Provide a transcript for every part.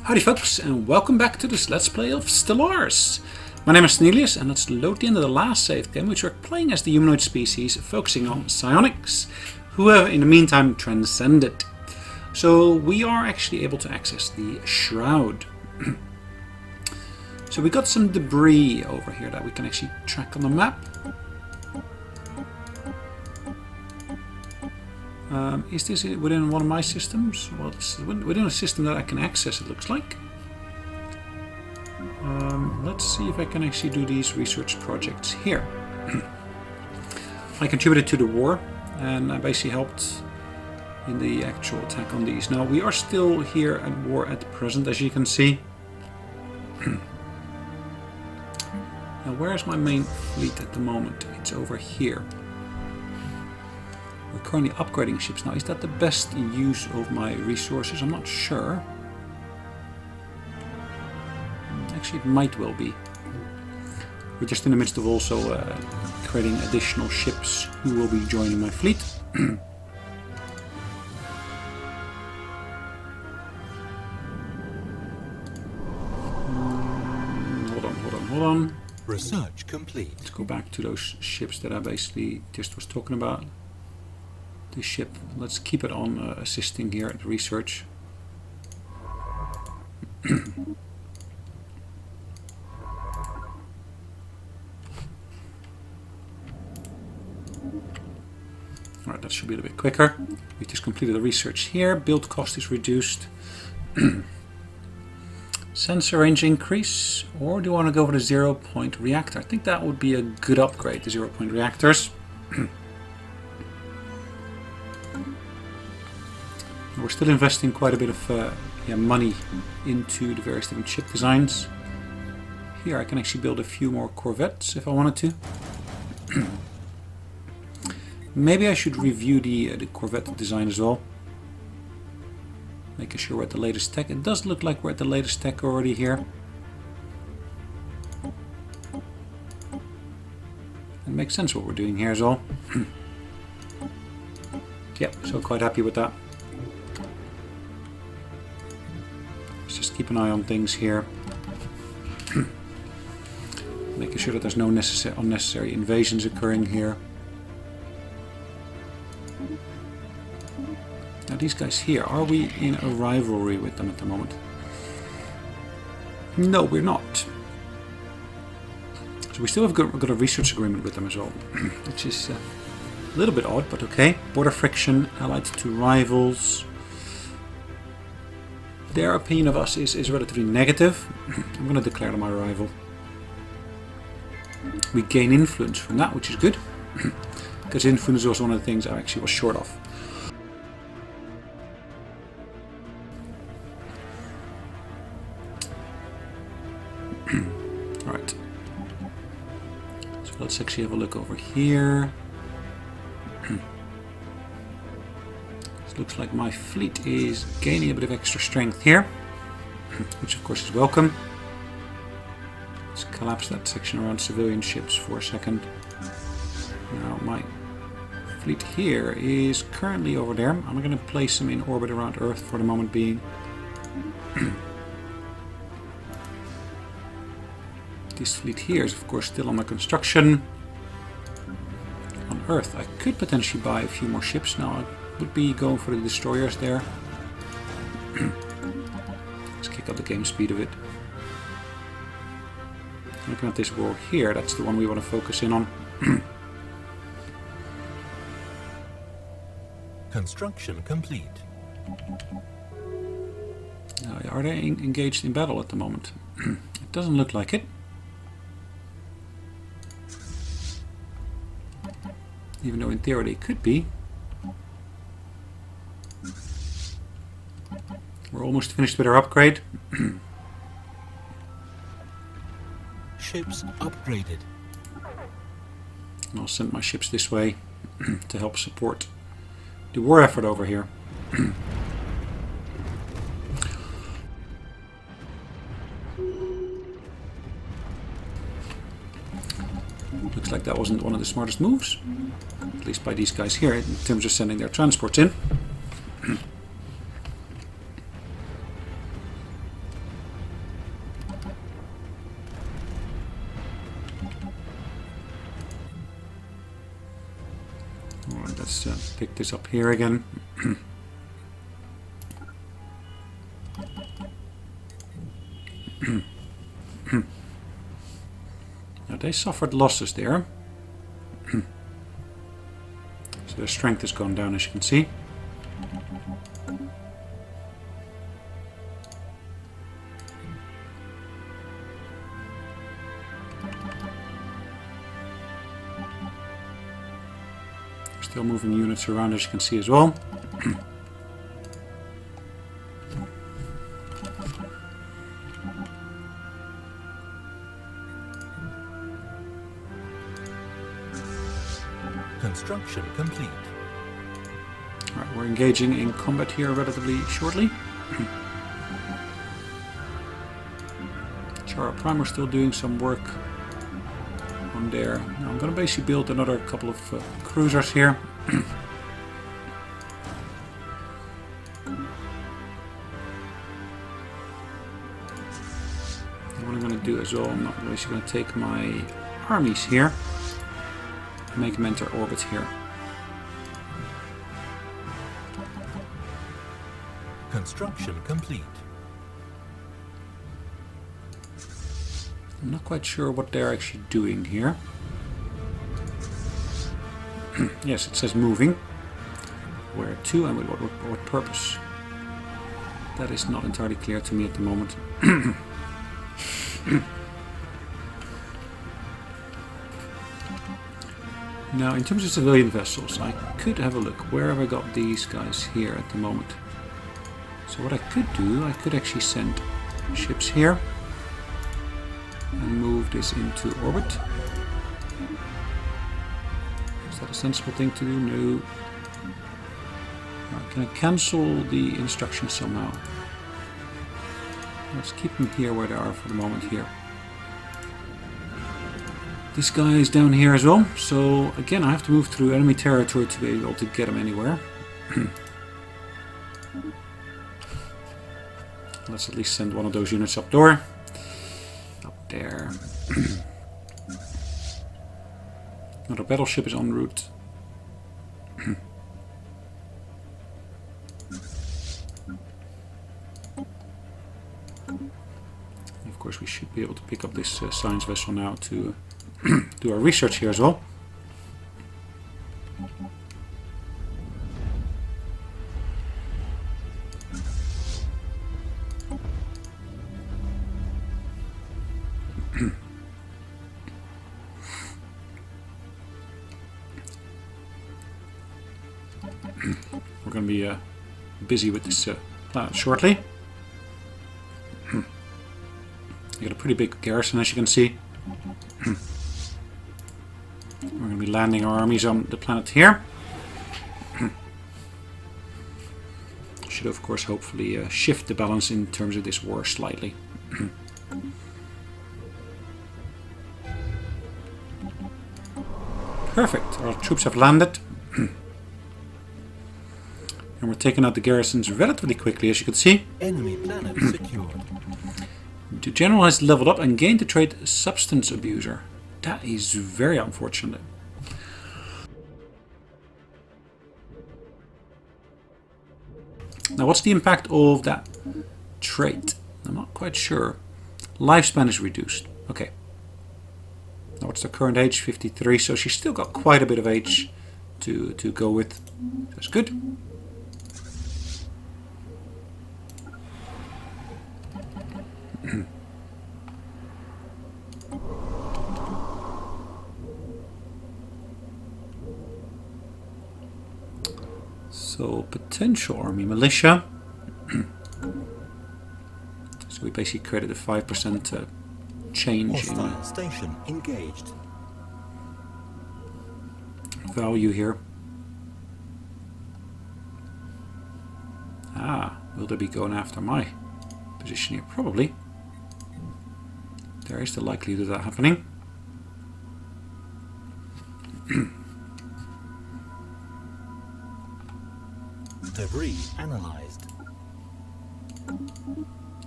Howdy folks, and welcome back to this Let's Play of Stellaris. My name is Sonelias, and let's load the end of the last save game, which we're playing as the humanoid species, focusing on Psionics, who have in the meantime transcended. So we are actually able to access the Shroud. So we got some debris over here that we can actually track on the map. Is this within one of my systems? Well, it's within a system that I can access, it looks like. Let's see if I can actually do these research projects here. I contributed to the war, and I basically helped in the actual attack on these. Now, we are still here at war at present, as you can see. Now, where's my main fleet at the moment? It's over here. We're currently upgrading ships now. Is that the best use of my resources? I'm not sure. Actually, it might well be. We're just in the midst of also creating additional ships who will be joining my fleet. Hold on. Research complete. Let's go back to those ships that I basically just was talking about. This ship, let's keep it on assisting here at research. Alright, that should be a little bit quicker. We just completed the research here. Build cost is reduced. Sensor range increase, or do you want to go for the 0-point reactor? I think that would be a good upgrade, the 0-point reactors. We're still investing quite a bit of money into the various different ship designs. Here I can actually build a few more corvettes if I wanted to. Maybe I should review the corvette design as well. Making sure we're at the latest tech. It does look like we're at the latest tech already here. It makes sense what we're doing here as well. Yep, so quite happy with that. Let's just keep an eye on things here. Making sure that there's no unnecessary invasions occurring here. Now these guys here, are we in a rivalry with them at the moment? No, we're not. So we still have got a research agreement with them as well, which is a little bit odd, but okay. Border friction, allied to rivals. Their opinion of us is relatively negative. I'm going to declare them our rival. We gain influence from that, which is good. Because influence was one of the things I actually was short of. Alright. So let's actually have a look over here. Looks like my fleet is gaining a bit of extra strength here, which of course is welcome. Let's collapse that section around civilian ships for a second. Now my fleet here is currently over there. I'm going to place them in orbit around Earth for the moment being. This fleet here is of course still under construction. On Earth I could potentially buy a few more ships now. Would be going for the destroyers there. Let's kick up the game speed of it. Looking at this world here, that's the one we want to focus in on. Construction complete. Are they engaged in battle at the moment? It doesn't look like it. Even though in theory they could be. We're almost finished with our upgrade. Ships upgraded. And I'll send my ships this way to help support the war effort over here. Looks like that wasn't one of the smartest moves. At least by these guys here, in terms of sending their transports in. let's pick this up here again. Now they suffered losses there. So their strength has gone down, as you can see. Still moving units around, as you can see as well. Construction complete. Alright, we're engaging in combat here relatively shortly. Chara Primer still doing some work on there. Now I'm going to basically build another couple of cruisers here. What I'm going to do as well, I'm basically going to take my armies here and make them enter orbit here. Construction complete. I'm not quite sure what they're actually doing here. Yes, it says moving. Where to and with what purpose? That is not entirely clear to me at the moment. Now, in terms of civilian vessels, I could have a look. Where have I got these guys here at the moment? So what I could do, I could actually send ships here and move this into orbit. Is that a sensible thing to do? No. Can I cancel the instructions somehow? Let's keep them here where they are for the moment here. This guy is down here as well, so again I have to move through enemy territory to be able to get him anywhere. Let's at least send one of those units up there. Up there. Another battleship is en route. Of course we should be able to pick up this science vessel now to do our research here as well. We're going to be busy with this planet shortly. You got a pretty big garrison, as you can see. We're going to be landing our armies on the planet here. Should of course hopefully shift the balance in terms of this war slightly. Perfect, our troops have landed. And we're taking out the garrisons relatively quickly, as you can see. Enemy planet secured. The general has leveled up and gained the trait Substance Abuser. That is very unfortunate. Now what's the impact of that trait? I'm not quite sure. Lifespan is reduced. Okay. Now what's the current age? 53, so she's still got quite a bit of age to go with. That's good. So potential army militia. So we basically created a 5% change in Station engaged. value here. Ah, will they be going after my position here? Probably. There is the likelihood of that happening. Debris analyzed.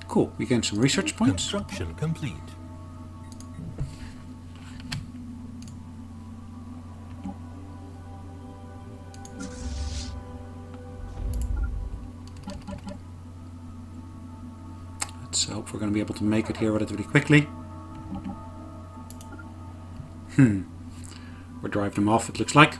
Cool, we gained some research points. Construction complete. Let's hope we're going to be able to make it here relatively quickly. We're driving them off, it looks like.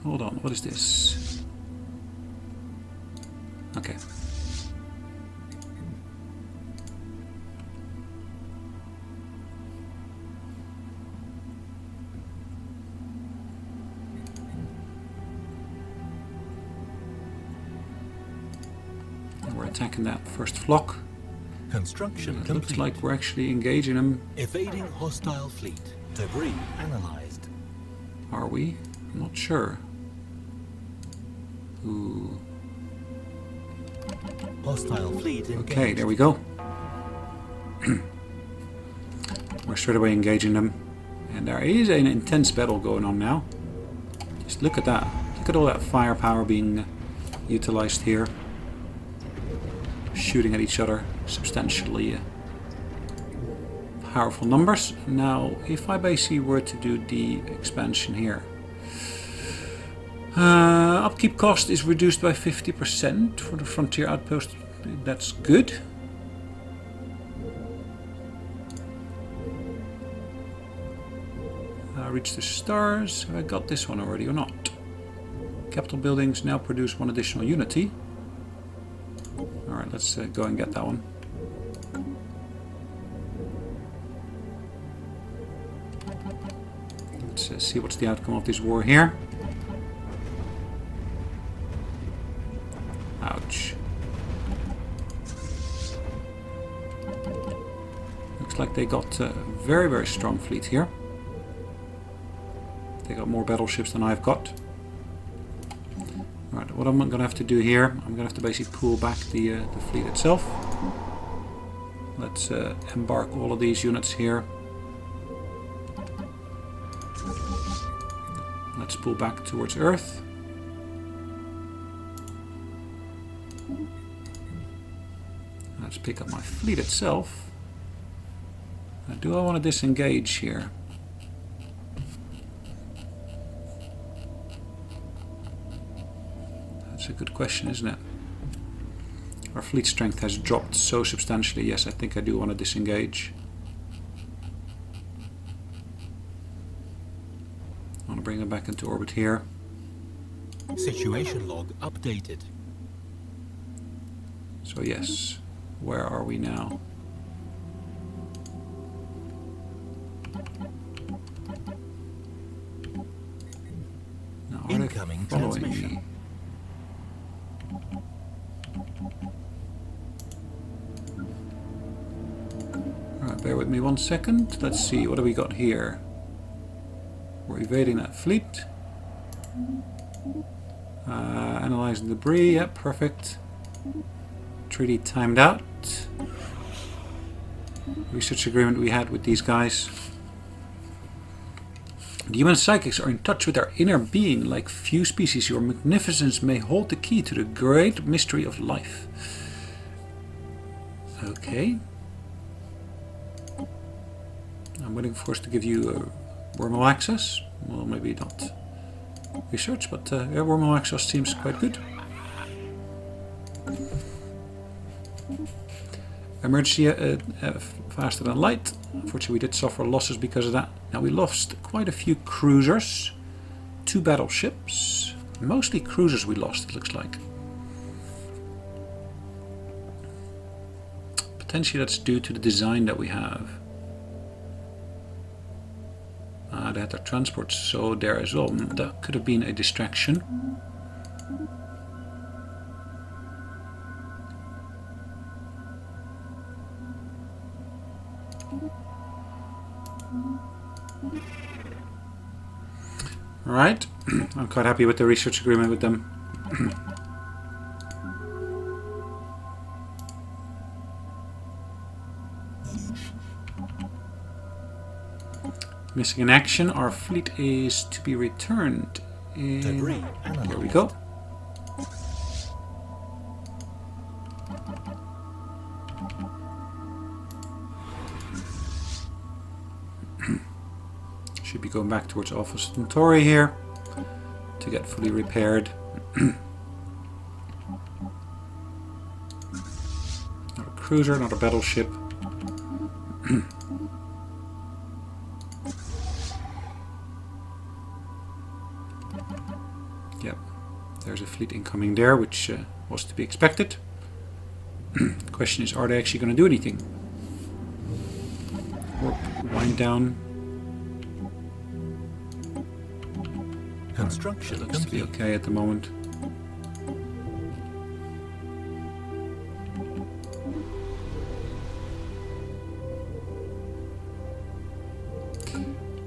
Hold on, what is this? Okay. And we're attacking that first flock. Construction It complete. looks like we're actually engaging them. Evading hostile fleet. Debris analyzed. Are we? I'm not sure. Ooh. Hostile fleet engaged. Okay, there we go. We're straight away engaging them. And there is an intense battle going on now. Just look at that. Look at all that firepower being utilized here. Shooting at each other. Substantially powerful numbers. Now, if I basically were to do the expansion here. Upkeep cost is reduced by 50% for the frontier outpost. That's good. Reach the stars. Have I got this one already or not? Capital buildings now produce one additional unity. Alright, let's go and get that one. Let's see what's the outcome of this war here. Ouch. Looks like they got a very, very strong fleet here. They got more battleships than I've got. Right, what I'm going to have to do here, I'm going to have to basically pull back the fleet itself. Let's embark all of these units here. Let's pull back towards Earth. Let's pick up my fleet itself. Now, do I want to disengage here? That's a good question, isn't it? Our fleet strength has dropped so substantially. Yes, I think I do want to disengage. I want to bring them back into orbit here. Situation log updated. So yes, where are we now? Now, are Incoming they following transmission. me? Alright, bear with me 1 second. Let's see, what do we got here? We're evading that fleet. Analyzing debris, yep, perfect. Treaty timed out. Research agreement we had with these guys. The human psychics are in touch with our inner being like few species. Your magnificence may hold the key to the great mystery of life. Okay. I'm waiting for us to give you wormhole access. Well, maybe not research, but yeah, wormhole access seems quite good. Emergency faster than light. Unfortunately, we did suffer losses because of that. Now, we lost quite a few cruisers, 2 battleships, mostly cruisers we lost, it looks like. Potentially that's due to the design that we have. They had their transports so there as well. That could have been a distraction. Alright, I'm quite happy with the research agreement with them. Missing in action, our fleet is to be returned in... Debris Here we go. Should be going back towards Alpha Centauri here to get fully repaired. Not a cruiser, not a battleship. Yep, there's a fleet incoming there, which was to be expected. The question is, are they actually going to do anything? Warp, wind down. Construction Looks to be complete. okay at the moment.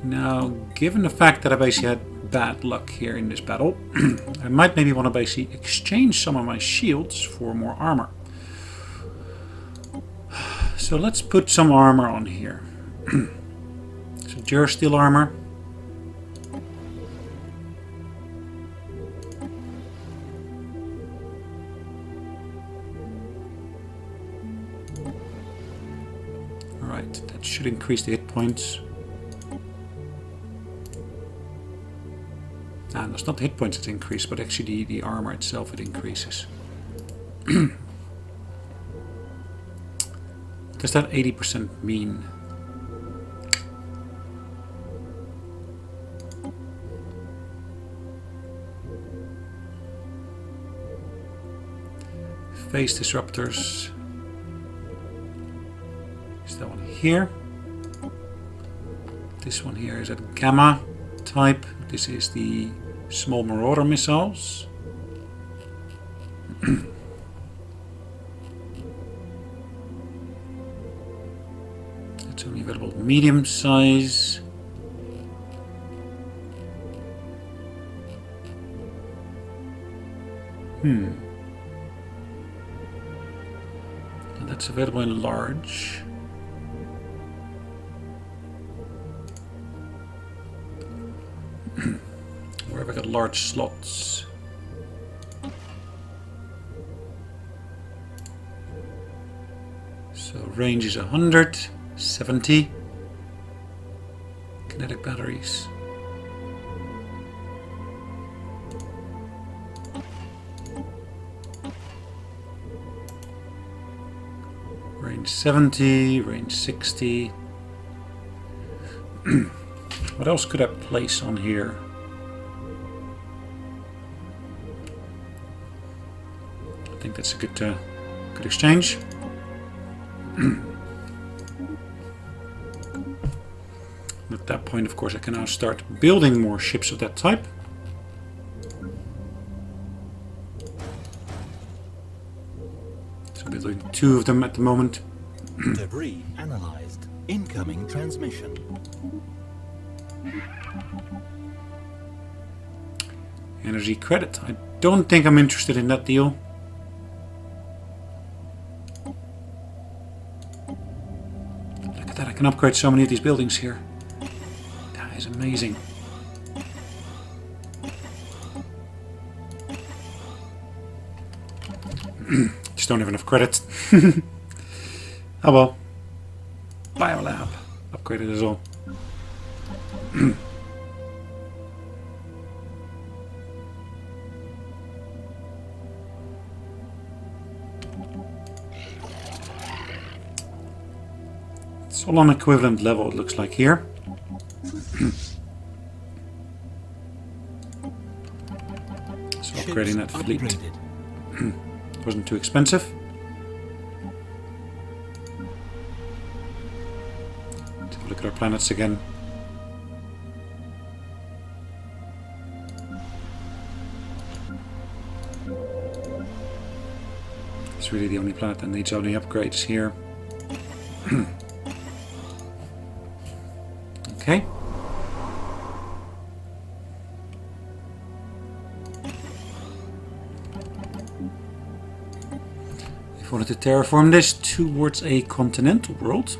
Now, given the fact that I basically had bad luck here in this battle, I might maybe want to basically exchange some of my shields for more armor. So let's put some armor on here. So durasteel armor. Alright, that should increase the hit points. Ah, no, it's not the hit points that increase, but actually the armor itself it increases. Does that 80% mean? Phase disruptors. Is that one here? This one here is a gamma type. This is the small marauder missiles. It's only available medium size. And that's available in large. Where have I got large slots? So range is 100, 70. Kinetic batteries. Range 70, range 60. What else could I place on here? I think that's a good exchange. At that point, of course, I can now start building more ships of that type. So building 2 of them at the moment. Debris analyzed. Incoming transmission. Energy credit. I don't think I'm interested in that deal. Look at that, I can upgrade so many of these buildings here. That is amazing. Just don't have enough credit. Oh well. Biolab. Upgraded as well. It's all on equivalent level, it looks like here. So upgrading that fleet wasn't too expensive. Let's have a look at our planets again. It's really the only planet that needs only upgrades here. Okay. If I wanted to terraform this towards a continental world,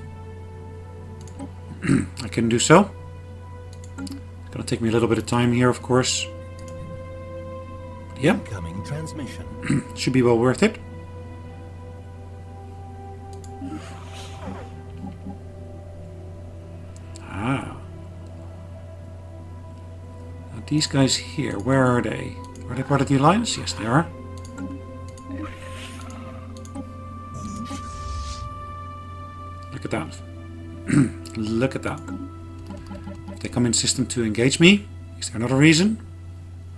I can do so. It's gonna take me a little bit of time here, of course. Yep. Incoming transmission. Should be well worth it. These guys here, where are they? Are they part of the Alliance? Yes, they are. Look at that. Look at that. If they come in system to engage me, is there another reason?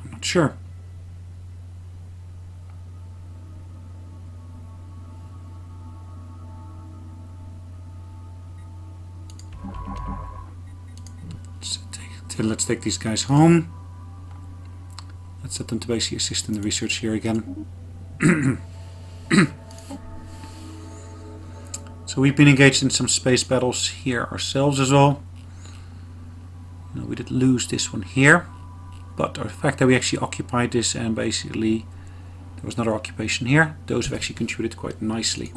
I'm not sure. Let's take these guys home. Let's set them to basically assist in the research here again. So we've been engaged in some space battles here ourselves as well. We did lose this one here, but the fact that we actually occupied this and basically there was another occupation here, those have actually contributed quite nicely.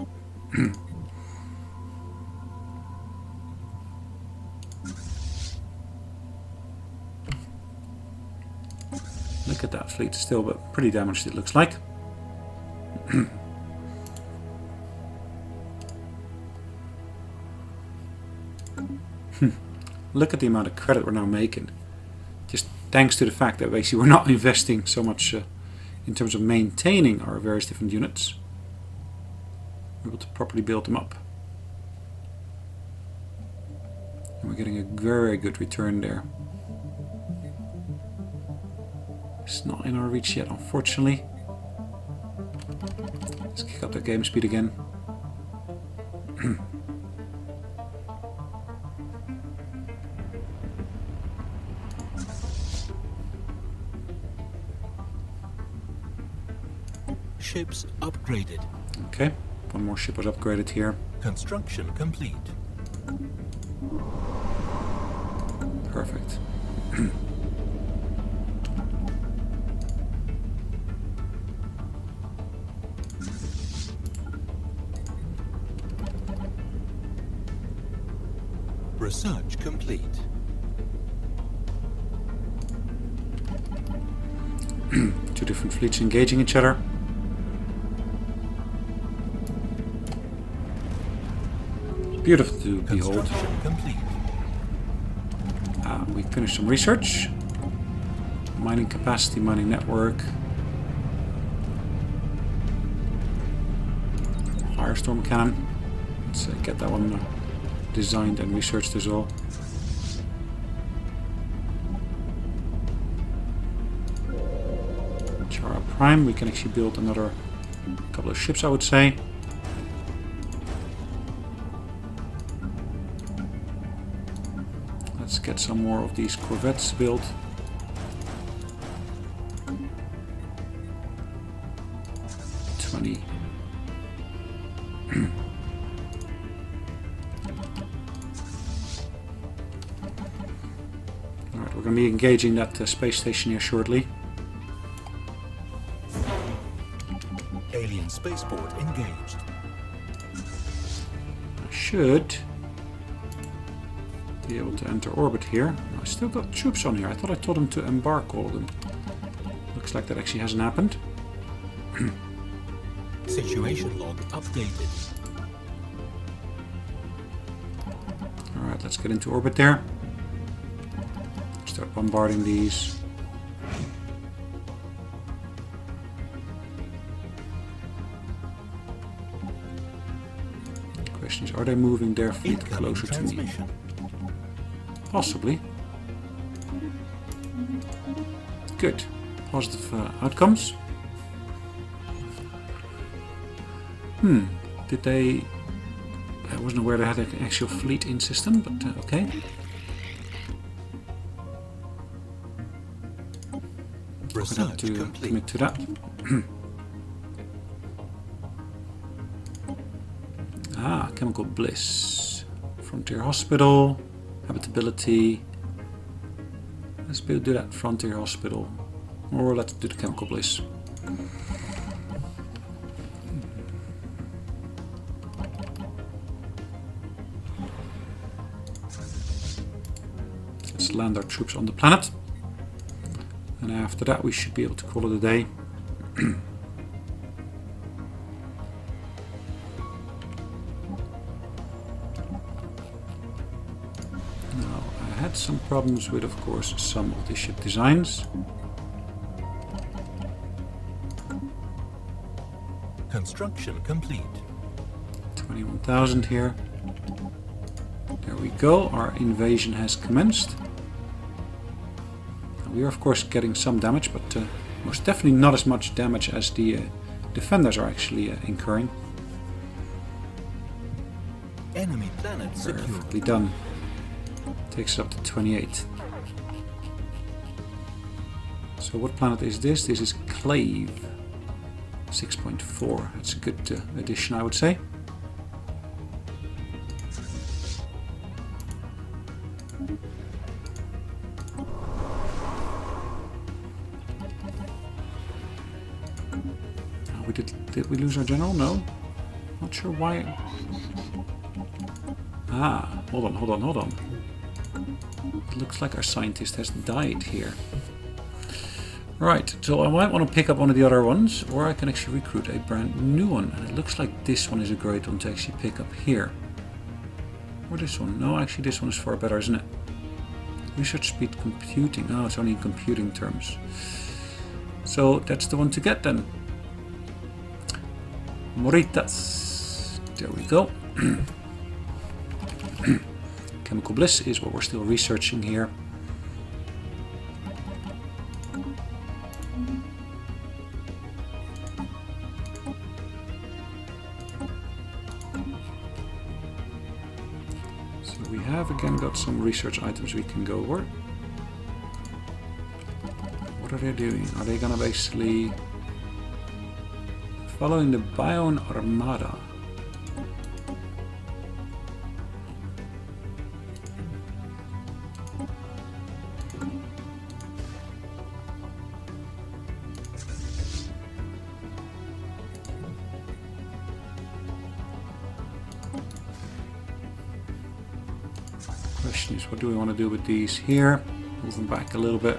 Look at that fleet, still but pretty damaged it looks like. Look at the amount of credit we're now making. Just thanks to the fact that basically we're not investing so much in terms of maintaining our various different units. We're able to properly build them up. And we're getting a very good return there. It's not in our reach yet, unfortunately. Let's kick up the game speed again. Ships upgraded. Okay, one more ship was upgraded here. Construction complete. Perfect. Research complete. Two different fleets engaging each other. It's beautiful to behold. Complete. We finished some research. Mining capacity, mining network. Firestorm cannon. Let's get that one designed and researched as well. Chara Prime, we can actually build another couple of ships, I would say. Let's get some more of these corvettes built. Alright, we're going to be engaging that space station here shortly. Alien spaceport engaged. I should be able to enter orbit here. I still got troops on here. I thought I told them to embark all of them. Looks like that actually hasn't happened. Situation log updated. Alright, let's get into orbit there. Start bombarding these. The question is, are they moving their fleet closer to me? Possibly. Good. Positive outcomes. Did they... I wasn't aware they had an actual fleet in system, but okay. I'm going to have to commit to that. Chemical bliss. Frontier Hospital. Habitability. Let's do that Frontier Hospital. Or let's do the Chemical Bliss. Let's land our troops on the planet. And after that we should be able to call it a day. had some problems with, of course, some of the ship designs. Construction complete. 21,000 here. There we go. Our invasion has commenced. We are, of course, getting some damage, but most definitely not as much damage as the defenders are actually incurring. Enemy planet secured. Perfectly done. Takes us up to 28. So what planet is this? This is Clave. 6.4. That's a good addition, I would say. Did we lose our general? No. Not sure why. Ah, hold on. It looks like our scientist has died here. Right, so I might want to pick up one of the other ones, or I can actually recruit a brand new one. And it looks like this one is a great one to actually pick up here. Or this one. No, actually this one is far better, isn't it? Research speed computing. Oh, it's only in computing terms. So that's the one to get then. Moritas. There we go. Chemical Bliss is what we're still researching here. So we have again got some research items we can go over. What are they doing? Are they gonna basically following the Bion Armada? Question is, what do we want to do with these here? Move them back a little bit.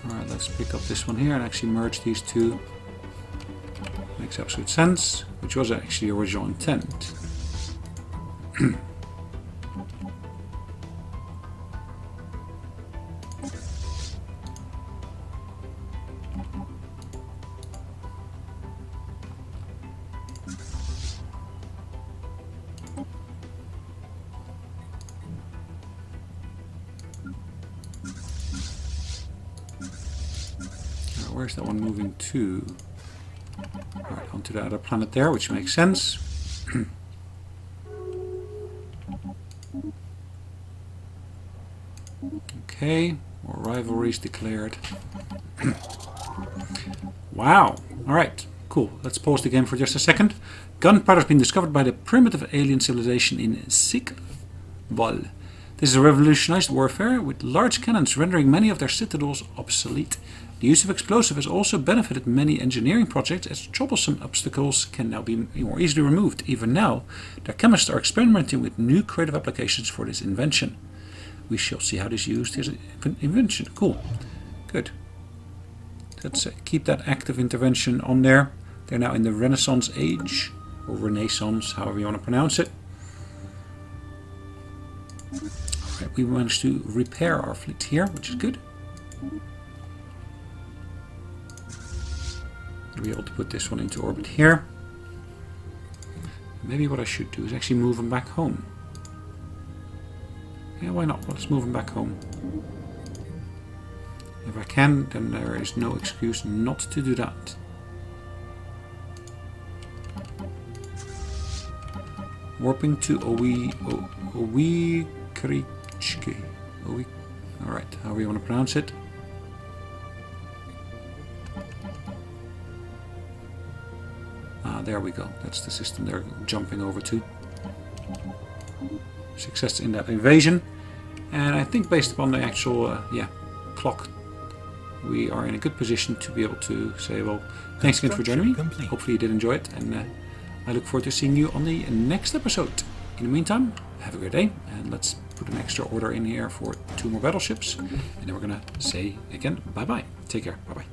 Alright, let's pick up this one here and actually merge these two. Makes absolute sense, which was actually the original intent. Where's that one moving to? Alright, onto the other planet there, which makes sense. Okay, more rivalries declared. Wow, alright, cool. Let's pause the game for just a second. Gunpowder has been discovered by the primitive alien civilization in Sikbal. This has revolutionized warfare, with large cannons rendering many of their citadels obsolete. The use of explosive has also benefited many engineering projects, as troublesome obstacles can now be more easily removed. Even now, their chemists are experimenting with new creative applications for this invention. We shall see how this is used as an invention. Cool. Good. Let's keep that active intervention on there. They're now in the Renaissance age, or Renaissance, however you want to pronounce it. Alright, we managed to repair our fleet here, which is good. We'll be able to put this one into orbit here. Maybe what I should do is actually move them back home. Yeah, why not? Let's move them back home. If I can, then there is no excuse not to do that. Warping to Owikrичki. Alright, however you want to pronounce it. There we go. That's the system they're jumping over to. Success in that invasion. And I think based upon the actual clock, we are in a good position to be able to say, well, thanks again for joining me. Complete. Hopefully you did enjoy it, and I look forward to seeing you on the next episode. In the meantime, have a great day, and let's put an extra order in here for 2 more battleships, and then we're gonna say again, bye-bye. Take care. Bye-bye.